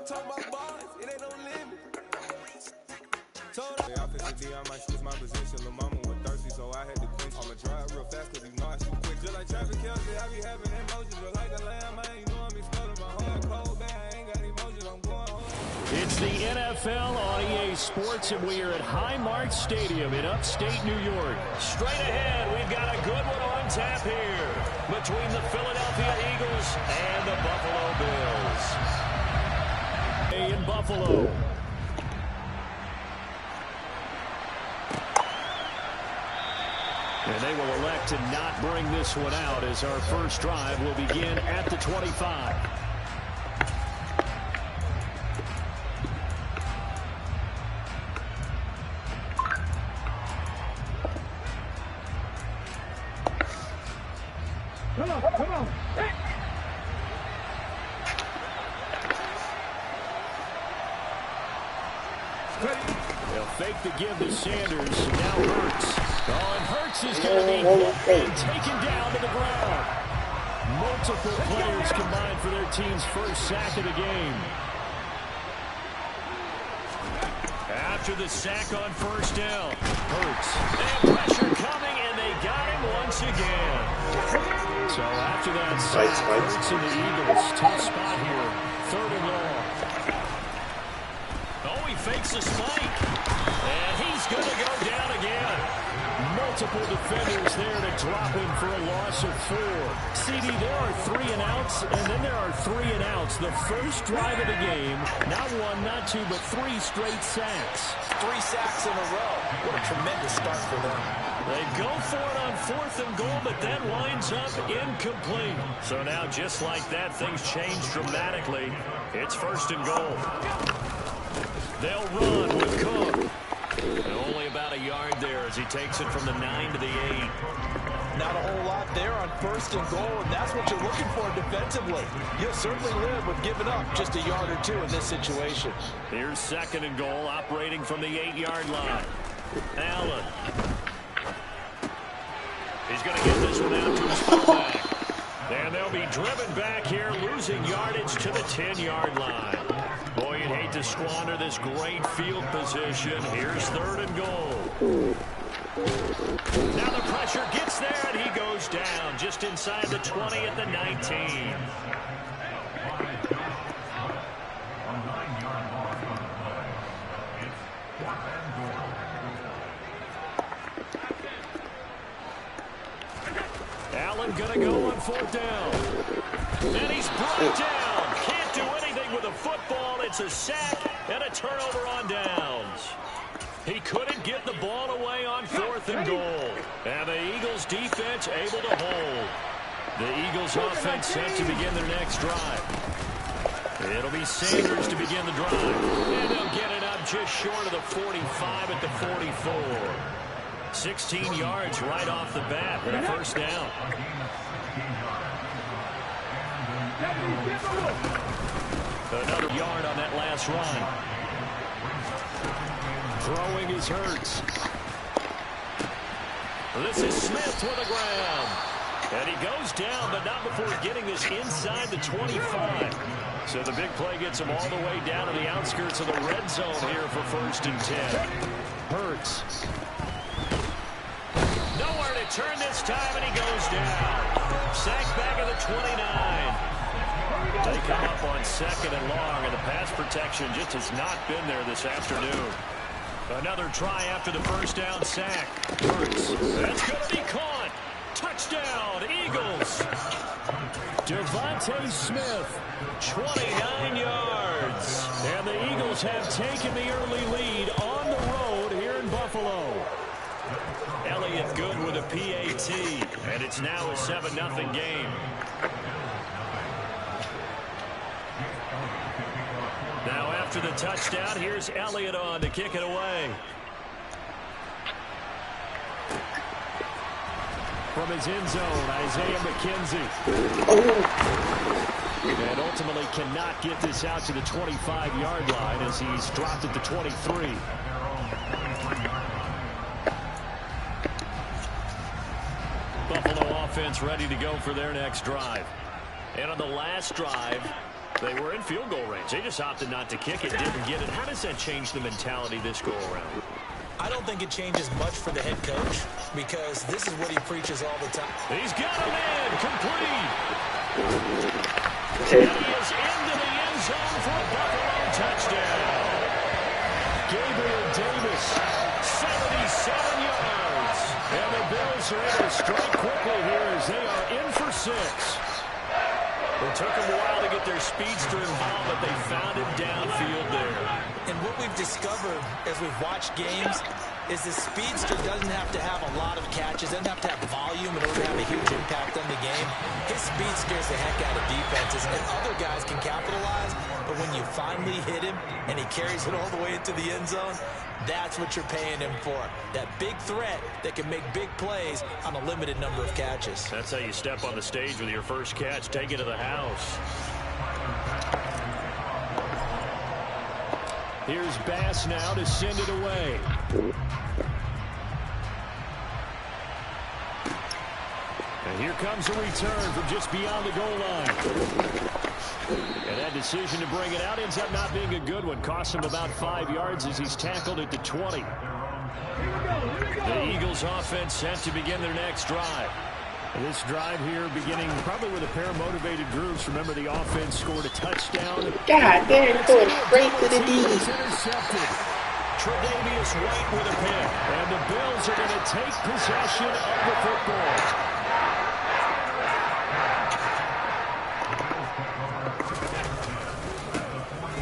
talking about bars, it ain't no limit. I fixed the D, I might switch my position. Lil' mama was thirsty, so I had to quench. I'ma drive real fast, cause you know I shoot quick. Just like traffic Kelsey, I be having emotions. Just like a lamb, man, you know I'm exploding. My heart cold, man, I ain't got emotions, I'm going home. It's the NFL on EA Sports, and we are at Highmark Stadium in upstate New York. Straight ahead, we've got a good one on tap here between the Philadelphia Eagles and the Buffalo Bills. In Buffalo. And they will elect to not bring this one out as our first drive will begin at the 25. Come on. Hey. They'll fake the give to Sanders. Now Hurts. Oh, and Hurts is going to be hit and taken down to the ground. Multiple players combined for their team's first sack of the game. After the sack on first down, Hurts. And pressure coming, and they got him once again. So after that sack, Hurts and the Eagles, tough spot here. 3rd and long. Oh, he fakes a spike. And he's going to go down again. Multiple defenders there to drop him for a loss of 4. CD, there are 3 and outs, and then there are 3 and outs. The first drive of the game, not 1, not 2, but 3 straight sacks. 3 sacks in a row. What a tremendous start for them. They go for it on 4th and goal, but that winds up incomplete. So now, just like that, things change dramatically. It's 1st and goal. They'll run with Cook. And only about a yard there as he takes it from the 9 to the 8. Not a whole lot there on 1st and goal, and that's what you're looking for defensively. You'll certainly live with giving up just a yard or 2 in this situation. Here's 2nd and goal, operating from the 8-yard line. Allen. He's going to get this one out to his fullback. And they'll be driven back here, losing yardage to the 10-yard line. Boy, you'd hate to squander this great field position. Here's 3rd and goal. Now the pressure gets there, and he goes down just inside the 20 at the 19. Allen going to go on 4th down. And he's brought down. Can't do anything with a football. It's a sack and a turnover on downs. He couldn't get the ball away on 4th and goal. And the Eagles defense able to hold. The Eagles offense set to begin their next drive. It'll be Sanders to begin the drive. And they'll get it up just short of the 45 at the 44. 16 yards right off the bat with a 1st down. Another yard on that last run. Throwing is Hurts. This is Smith for the ground. And he goes down, but not before getting this inside the 25. So the big play gets him all the way down to the outskirts of the red zone here for 1st and 10. Hurts. Nowhere to turn this time, and he goes down. Sacked back at the 29. They come up on 2nd and long, and the pass protection just has not been there this afternoon. Another try after the 1st down sack. Hurts. That's going to be caught. Touchdown, Eagles. Devontae Smith, 29 yards. And the Eagles have taken the early lead on the road here in Buffalo. Elliott good with a PAT, and it's now a 7-0 game. Now after the touchdown, here's Elliott on to kick it away. From his end zone, Isaiah McKenzie. And ultimately cannot get this out to the 25-yard line as he's dropped at the 23. Buffalo offense ready to go for their next drive. And on the last drive, They were in field goal range. They just opted not to kick it, didn't get it. How does that change the mentality this go-around? I don't think it changes much for the head coach because this is what he preaches all the time. He's got him in, complete. And he is into the end zone for a Buffalo touchdown. Gabriel Davis, 77 yards. And the Bills are able to strike quickly here as they are in for 6. It took them a while to get their speedster involved, but they found him downfield there. And what we've discovered as we've watched games is the speedster doesn't have to have a lot of catches, doesn't have to have volume in order to have a huge impact on the game. His speed scares the heck out of defenses, and other guys can capitalize, but when you finally hit him and he carries it all the way into the end zone, that's what you're paying him for. That big threat that can make big plays on a limited number of catches. That's how you step on the stage with your first catch. Take it to the house. Here's Bass now to send it away. And here comes a return from just beyond the goal line. And that decision to bring it out ends up not being a good one. Costs him about 5 yards as he's tackled at the 20. The Eagles offense set to begin their next drive. And this drive here beginning probably with a pair of motivated groups. Remember, the offense scored a touchdown. God, they're going straight to the D. Intercepted. Tre'Davious White with a pick. And the Bills are going to take possession of the football.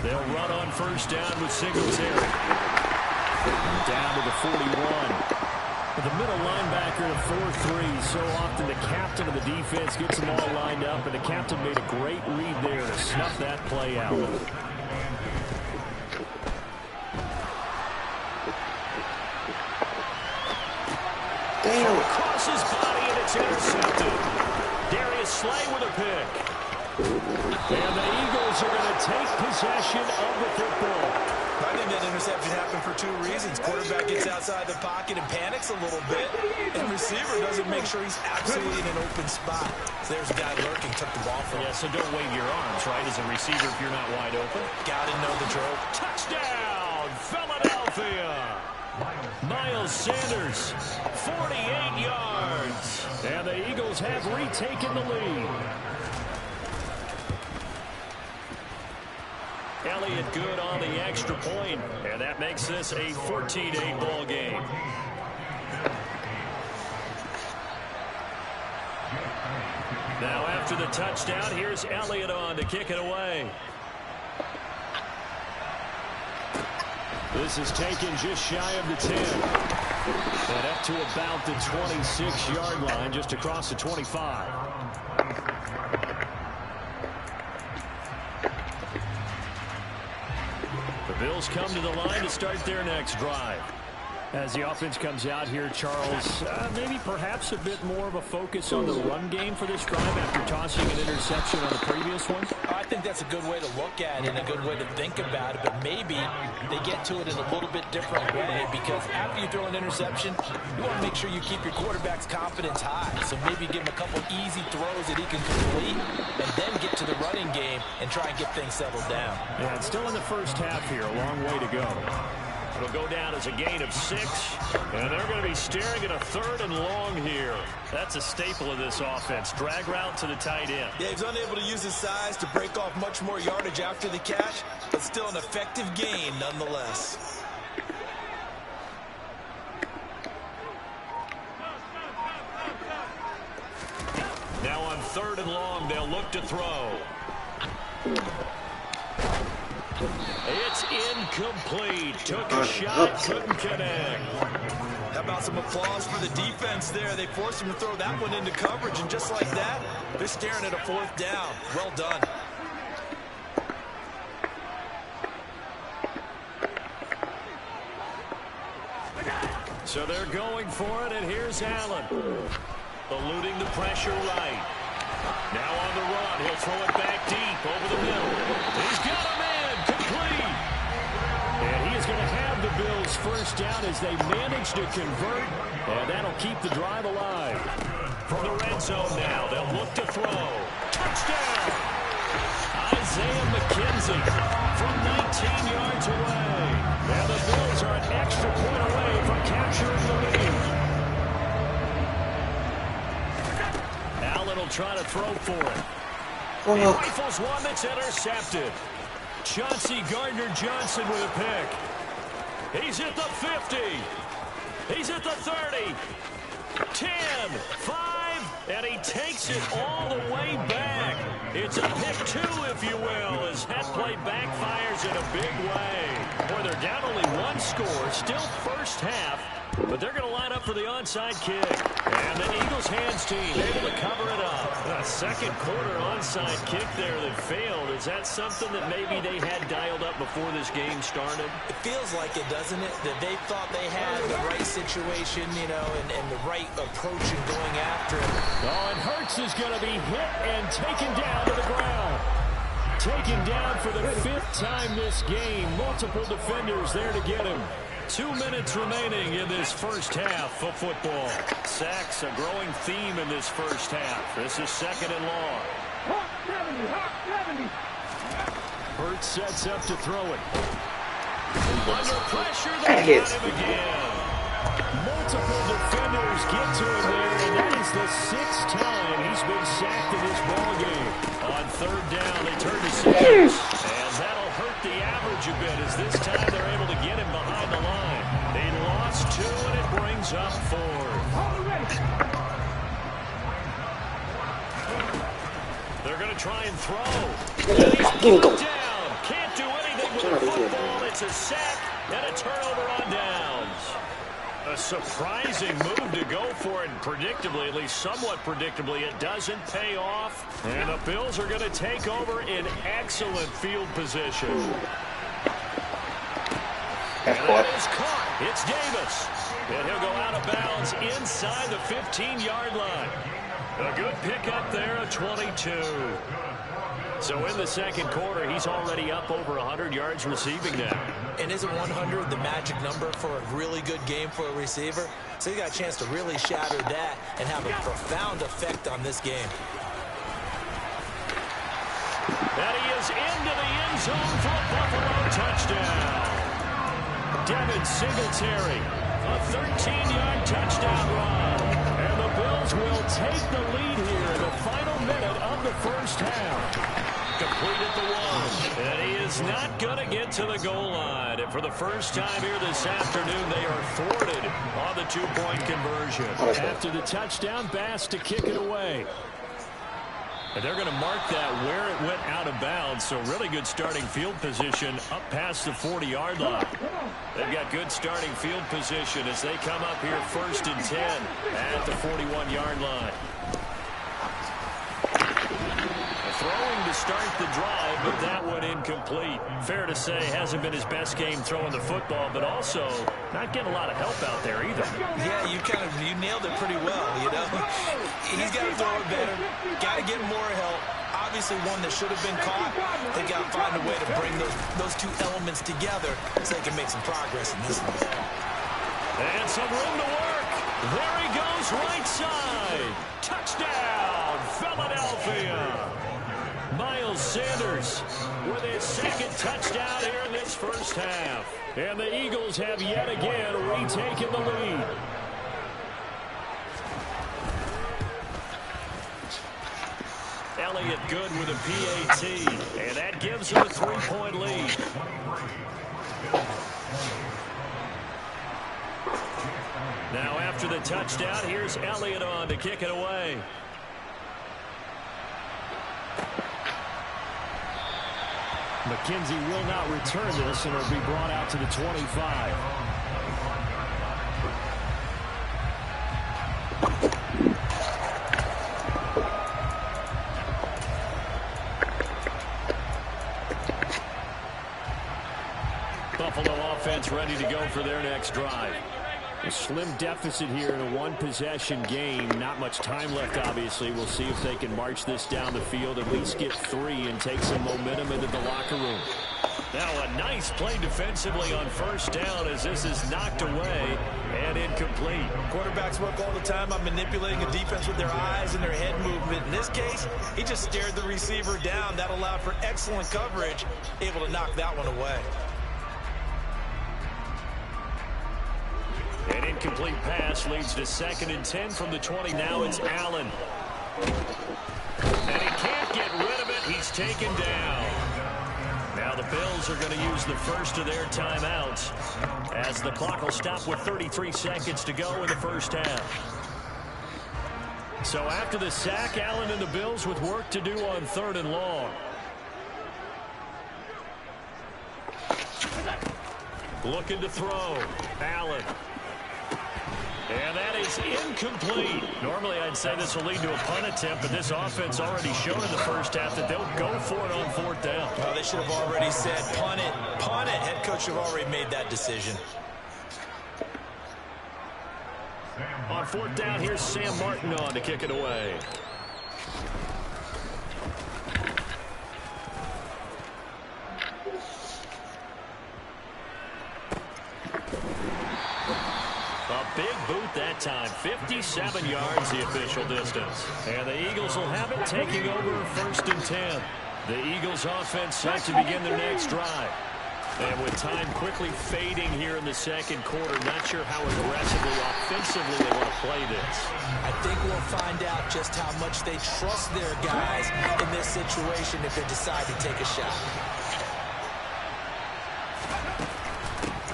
They'll run on first down with Singletary. Down to the 41. The middle linebacker at 4-3. So often the captain of the defense gets them all lined up, and the captain made a great read there to snuff that play out. Damn. Across his body, and it's intercepted. Darius Slay with a pick. And the Eagles are going to take possession of the football. I think that interception happened for 2 reasons. Quarterback gets outside the pocket and panics a little bit, and receiver doesn't make sure he's absolutely in an open spot. So there's a guy lurking, took the ball from him. Yeah, so don't wave your arms, right, as a receiver if you're not wide open. Gotta know the drill. Touchdown, Philadelphia! Miles Sanders, 48 yards. And the Eagles have retaken the lead. Elliott good on the extra point, and that makes this a 14-8 ball game. Now after the touchdown, here's Elliott on to kick it away. This is taken just shy of the 10. And up to about the 26-yard line, just across the 25. The Bills come to the line to start their next drive. As the offense comes out here, Charles, maybe perhaps a bit more of a focus on the run game for this drive after tossing an interception on the previous one? I think that's a good way to look at it and a good way to think about it, but maybe they get to it in a little bit different way because after you throw an interception, you want to make sure you keep your quarterback's confidence high. So maybe give him a couple easy throws that he can complete and then get to the running game and try and get things settled down. Yeah, it's still in the first half here, a long way to go. It'll go down as a gain of 6, and they're going to be staring at a 3rd and long here. That's a staple of this offense. Drag route to the tight end. Yeah, he's unable to use his size to break off much more yardage after the catch, but still an effective gain nonetheless. Now on 3rd and long, they'll look to throw. It's incomplete. Took a shot, couldn't connect. How about some applause for the defense there? They forced him to throw that one into coverage, and just like that, they're staring at a 4th down. Well done. So they're going for it, and here's Allen. Eluding the pressure right. Now on the run, he'll throw it back deep over the middle. He's got a man, complete. And he is going to have the Bills first down as they manage to convert, and that'll keep the drive alive. From the red zone now, they'll look to throw. Touchdown! Isaiah McKenzie from 19 yards away. And the Bills are an extra point away from capturing the lead. Allen will try to throw for it. He rifles one that's intercepted. Chauncey Gardner-Johnson with a pick. He's at the 50. He's at the 30. 10, 5, and he takes it all the way back. It's a pick two, if you will, as that play backfires in a big way. Boy, they're down only one score, still first half, but they're going to line up for the onside kick. And the Eagles hands team able to cover it up. A second quarter onside kick there that failed. Is that something that maybe they had dialed up before this game started? It feels like it, doesn't it? That they thought they had the right situation, you know, and the right approach in going after it. Oh, and Hurts is going to be hit and taken down to the ground. Taken down for the 5th time this game. Multiple defenders there to get him. 2 minutes remaining in this first half of football. Sacks a growing theme in this first half. This is 2nd and long. Hawk 70. Hurts sets up to throw it. Under pressure, they got him again. Multiple defenders get to him there, and that is the 6th time he's been sacked in this ballgame. On 3rd down, they turn to Sanders, and that'll hurt the average a bit, as this time they're able to get him behind the line. They lost 2, and it brings up 4th. They're going to try and throw. And he's pulled down. Can't do anything with the football. It's a sack and a turnover on downs. A surprising move to go for it, and predictably, at least somewhat predictably, it doesn't pay off. And the Bills are going to take over in excellent field position. And that is caught. It's Davis. And he'll go out of bounds inside the 15-yard line. A good pickup there, a 22. So in the second quarter, he's already up over 100 yards receiving now. And isn't 100 the magic number for a really good game for a receiver? So he got a chance to really shatter that and have a profound effect on this game. And he is into the end zone for a Buffalo touchdown. Devin Singletary, a 13-yard touchdown run. And the Bills will take the lead here in the final minute of the first half. Complete at the 1. And he is not going to get to the goal line. And for the first time here this afternoon, they are thwarted on the 2-point conversion. After the touchdown, Bass to kick it away. And they're going to mark that where it went out of bounds. So really good starting field position up past the 40-yard line. They've got good starting field position as they come up here 1st and 10 at the 41-yard line. Throwing to start the drive, but that one incomplete. Fair to say, hasn't been his best game throwing the football, but also not getting a lot of help out there either. Yeah, you nailed it pretty well, you know. He's got to throw it better, got to get more help. Obviously one that should have been caught. They got to find a way to bring those two elements together so they can make some progress in this one. And some room to work. There he goes, right side. Touchdown, Philadelphia. Miles Sanders with his 2nd touchdown here in this first half. And the Eagles have yet again retaken the lead. Elliott good with a PAT. And that gives him a 3-point lead. Now after the touchdown, here's Elliott on to kick it away. McKenzie will not return this, and it'll be brought out to the 25. Buffalo offense ready to go for their next drive. A slim deficit here in a one-possession game. Not much time left, obviously. We'll see if they can march this down the field, at least get 3 and take some momentum into the locker room. Now a nice play defensively on 1st down as this is knocked away. and incomplete. Quarterbacks work all the time on manipulating a defense with their eyes and their head movement. In this case, he just stared the receiver down. That allowed for excellent coverage, able to knock that one away. An incomplete pass leads to 2nd and 10 from the 20. Now it's Allen. And he can't get rid of it. He's taken down. Now the Bills are going to use the first of their timeouts as the clock will stop with 33 seconds to go in the first half. So after the sack, Allen and the Bills with work to do on 3rd and long. Looking to throw. Allen. And that is incomplete. Normally, I'd say this will lead to a punt attempt, but this offense already showed in the first half that they'll go for it on 4th down. Well, they should have already said, punt it, punt it. Head coach should have already made that decision. On 4th down, here's Sam Martin on to kick it away. A big boot that time. 57 yards the official distance. And the Eagles will have it, taking over 1st and 10. The Eagles offense set to begin their next drive. And with time quickly fading here in the 2nd quarter, not sure how aggressively, offensively they want to play this. I think we'll find out just how much they trust their guys in this situation if they decide to take a shot.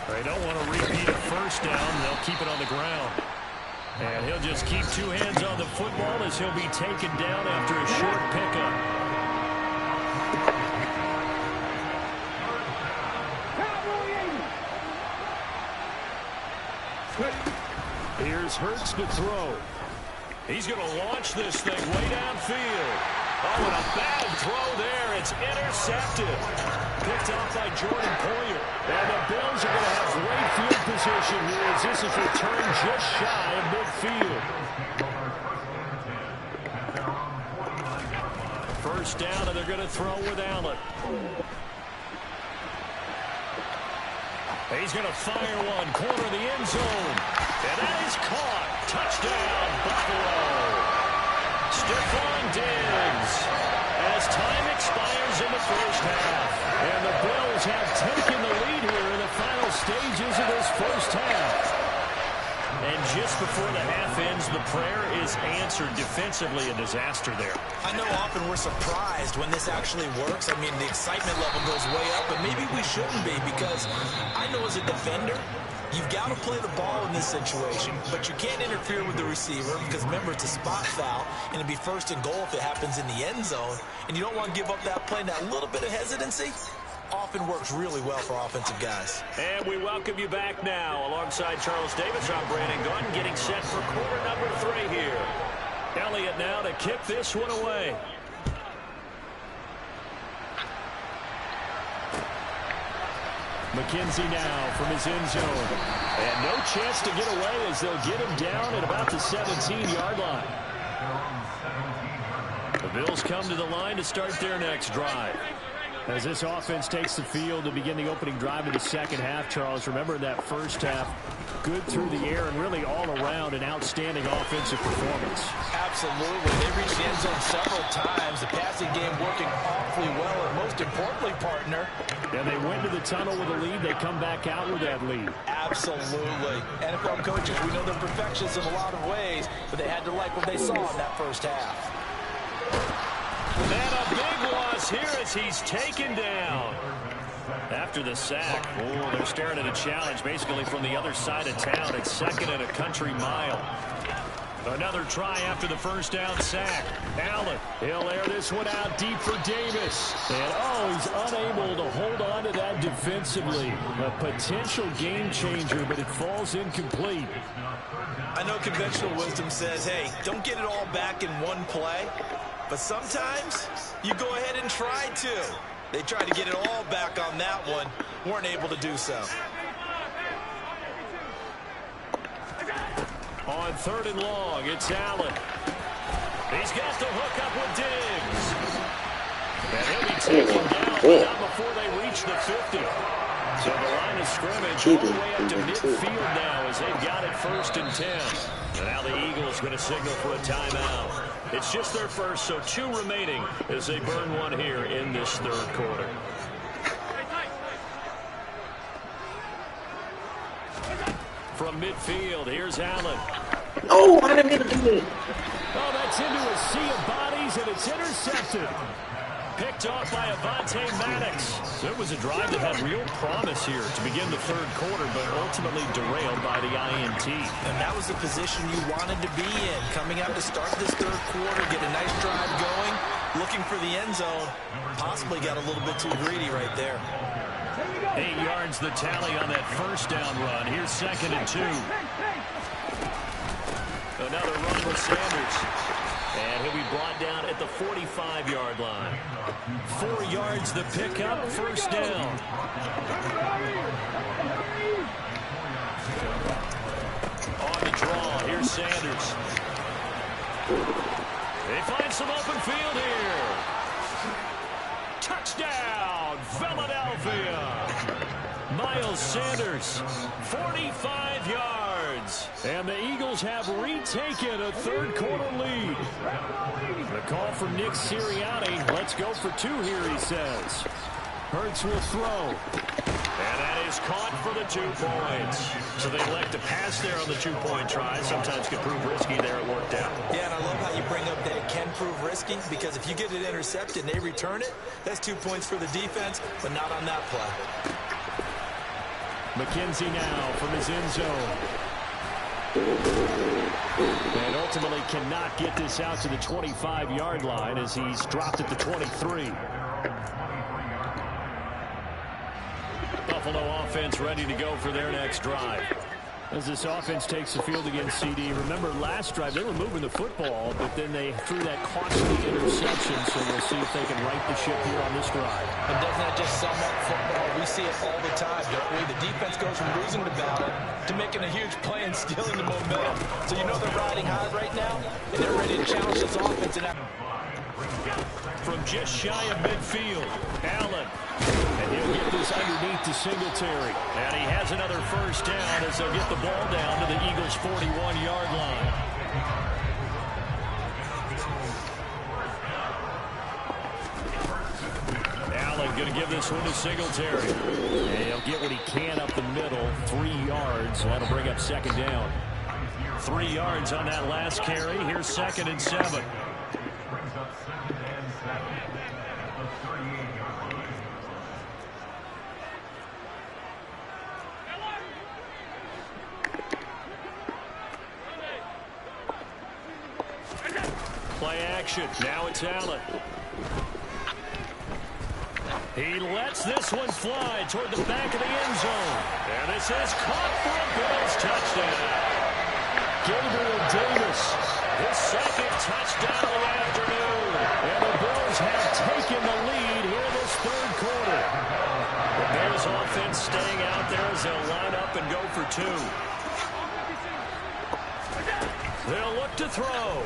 They don't want to repeat a 1st down. They'll keep it on the ground. And he'll just keep 2 hands on the football as he'll be taken down after a short pickup. Here's Hurts to throw. He's going to launch this thing way downfield. Oh, and a bad throw there. It's intercepted. Picked off by Jordan Poyer. And the Bills are going to have great field position here as this is returned just shy of midfield. 1st down, and they're going to throw with Allen. He's going to fire one, corner of the end zone. And that is caught. Touchdown, Buffalo. Stephon Diggs. As time expires in the first half. And the Bills have taken the lead here in the final stages of this first half. And just before the half ends, the prayer is answered. Defensively, a disaster there. I know often we're surprised when this actually works. I mean, the excitement level goes way up, but maybe we shouldn't be because I know as a defender, you've got to play the ball in this situation, but you can't interfere with the receiver because, remember, it's a spot foul, and it'd be 1st and goal if it happens in the end zone, and you don't want to give up that play. And that little bit of hesitancy often works really well for offensive guys. And we welcome you back now. Alongside Charles Davis, I'm Brandon Gunn, getting set for quarter number 3 here. Elliott now to kick this one away. McKenzie now from his end zone. And no chance to get away as they'll get him down at about the 17-yard line. The Bills come to the line to start their next drive. As this offense takes the field to begin the opening drive of the 2nd half, Charles, remember in that first half, good through the air and really all around an outstanding offensive performance. Absolutely. They reached the end zone several times. The passing game working awfully well, and most importantly, partner. And they went to the tunnel with a lead. They come back out with that lead. Absolutely. NFL coaches, we know they're perfectionists in a lot of ways, but they had to like what they saw in that first half. And a big loss here as he's taken down. After the sack, oh, they're staring at a challenge basically from the other side of town. It's 2nd and a country mile. Another try after the 1st down sack. Allen, he'll air this one out deep for Davis. And, oh, he's unable to hold on to that defensively. A potential game changer, but it falls incomplete. I know conventional wisdom says, hey, don't get it all back in one play. But sometimes you go ahead and try to. They tried to get it all back on that one. Weren't able to do so. On 3rd and long, it's Allen. He's got the hook up with Diggs. And he'll be taken down, but not before they reach the 50. So the line is of scrimmage all Cheating. the way up to midfield now as they've got it 1st and 10. And now the Eagles going to signal for a timeout. It's just their first, so 2 remaining as they burn one here in this 3rd quarter. From midfield, here's Allen. Oh, I didn't mean to do it. Oh, that's into a sea of bodies, and it's intercepted. Picked off by Avonte Maddox. So it was a drive that had real promise here to begin the 3rd quarter, but ultimately derailed by the INT. And that was the position you wanted to be in. Coming out to start this 3rd quarter, get a nice drive going, looking for the end zone. Possibly got a little bit too greedy right there. 8 yards the tally on that 1st down run. Here's 2nd and 2. Another run with Sanders. And he'll be brought down at the 45-yard line. 4 yards the pickup, 1st down. On the draw, here's Sanders. They find some open field here. Touchdown, Philadelphia. Miles Sanders, 45 yards. And the Eagles have retaken a 3rd quarter lead. The call from Nick Sirianni. Let's go for 2 here, he says. Hurts will throw. And that is caught for the 2 points. So they elect to pass there on the 2-point try. Sometimes can prove risky there. It worked out. Yeah, and I love how you bring up that it can prove risky, because if you get it intercepted and they return it, that's 2 points for the defense, but not on that play. McKenzie now from his end zone. And ultimately cannot get this out to the 25-yard line as he's dropped at the 23. Buffalo offense ready to go for their next drive. As this offense takes the field against CD. Remember, last drive, they were moving the football, but then they threw that costly interception, so we'll see if they can right the ship here on this drive. And doesn't that just sum up football? We see it all the time, don't we? The defense goes from losing the battle to making a huge play and stealing the momentum. So you know they're riding high right now, and they're ready to challenge this offense. From just shy of midfield, Allen. And he'll get this underneath to Singletary. And he has another 1st down as they'll get the ball down to the Eagles' 41-yard line. Allen going to give this one to Singletary. And he'll get what he can up the middle, 3 yards. That'll bring up 2nd down. 3 yards on that last carry. Here's 2nd and 7. Play action. Now it's Allen. He lets this one fly toward the back of the end zone. And this is caught for a Bills touchdown. Gabriel Davis, his 2nd touchdown of the afternoon. And the Bills have taken the lead here this 3rd quarter. The Bears offense staying out there as they'll line up and go for 2. They'll look to throw.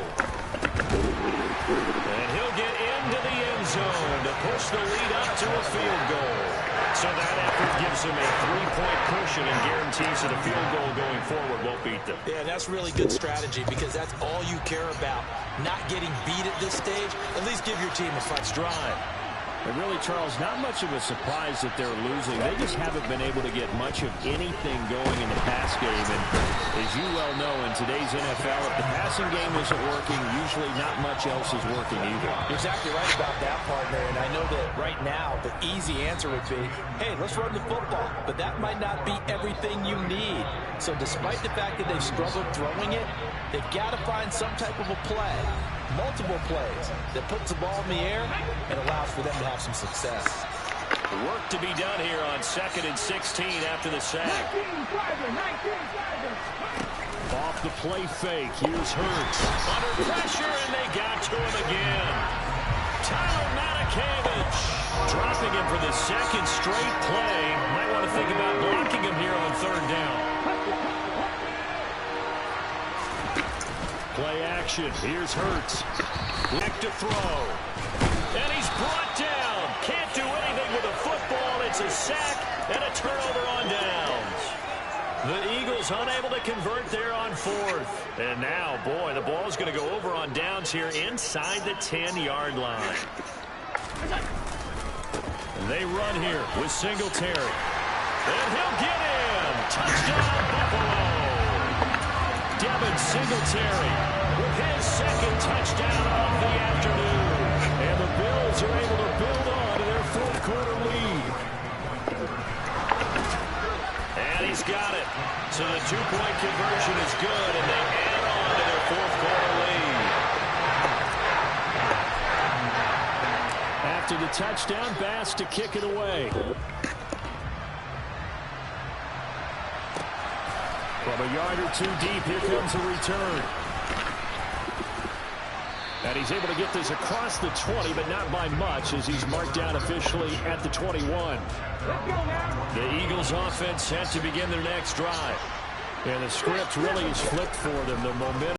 And he'll get into the end zone to push the lead up to a field goal. So that effort gives them a 3-point cushion and guarantees that a field goal going forward won't beat them. Yeah, that's really good strategy, because that's all you care about. Not getting beat at this stage. At least give your team a fight. Drive. And really, Charles, not much of a surprise that they're losing. They just haven't been able to get much of anything going in the pass game. And as you well know, in today's NFL, if the passing game isn't working, usually not much else is working either. You're exactly right about that, partner. And I know that right now the easy answer would be, hey, let's run the football. But that might not be everything you need. So despite the fact that they've struggled throwing it, they've got to find some type of a play, multiple plays, that puts the ball in the air and allows for them to have some success. Work to be done here on 2nd and 16 after the sack. Off the play fake, here's Hurts. Under pressure, and they got to him again. Tyler Matakevich dropping him for the 2nd straight play. Might want to think about blocking him here on 3rd down. Play action, here's Hurts. Back to throw. And he's brought down. Can't do anything with the football. It's It's a sack and a turnover on downs. The Eagles unable to convert there on fourth. And now, boy, the ball's going to go over on downs here inside the 10-yard line. And they run here with Singletary. And he'll get in. Touchdown, Buffalo. Devin Singletary with his second touchdown of the afternoon. And the Bills are able to build on to their fourth-quarter lead. And he's got it. So the two-point conversion is good, and they add on to their fourth-quarter lead. After the touchdown, Bass to kick it away. From a yard or two deep, here comes a return. And he's able to get this across the 20, but not by much, as he's marked down officially at the 21. The Eagles offense set to begin their next drive. And the script really is flipped for them. The momentum